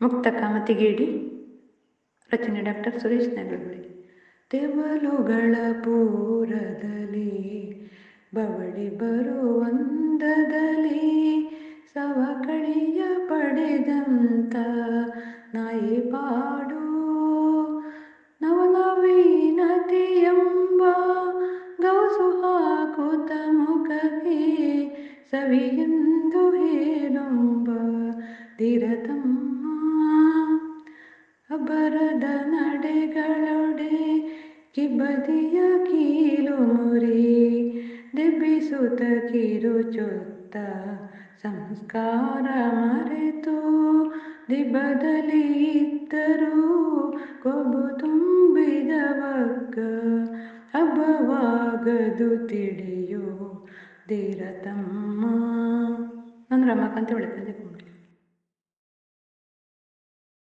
ಮುಕ್ತ ಕಾಮತಿಗೇಡಿ. ರಚನೆ ಡಾಕ್ಟರ್ ಸುರೇಶ್ ನೆರಳುಗುಳಿ. ತೆವಲುಗಳ ಪೂರದಲ್ಲಿ ಬವಳಿ ಬರುವಂದದಲ್ಲಿ ಸವಕಳಿಯ ಪಡೆದಂತ ನಾಯಿ ಪಾಡು ನವನವೀನತೆಯೆಂಬ ಗೌಸು ಹಾಕುತ್ತ ಮುಖಕ್ಕೆ ಸವಿಯೆಂದು ಹೇಳುಂಬ ಧೀರತಮ್ಮ ಅಬ್ಬರದ ನಡೆಗಳೊಡೆ ಕಿಬ್ಬದಿಯ ಕೀಲು ಮುರಿ ದೆಬ್ಬಿಸುತ್ತ ಕಿರುಚುತ್ತ ಸಂಸ್ಕಾರ ಮರೆತು ದಿಬ್ಬದಲ್ಲಿ ಇದ್ದರೂ ಕೊಬ್ಬು ತುಂಬಿದ ಬಗ್ಗ ಹಬ್ಬವಾಗದು ತಿಳಿಯೋ ಧೀರತಮ್ಮ. ನಾನು ರಮಾಕಾಂತ ಒಳ್ಳೆ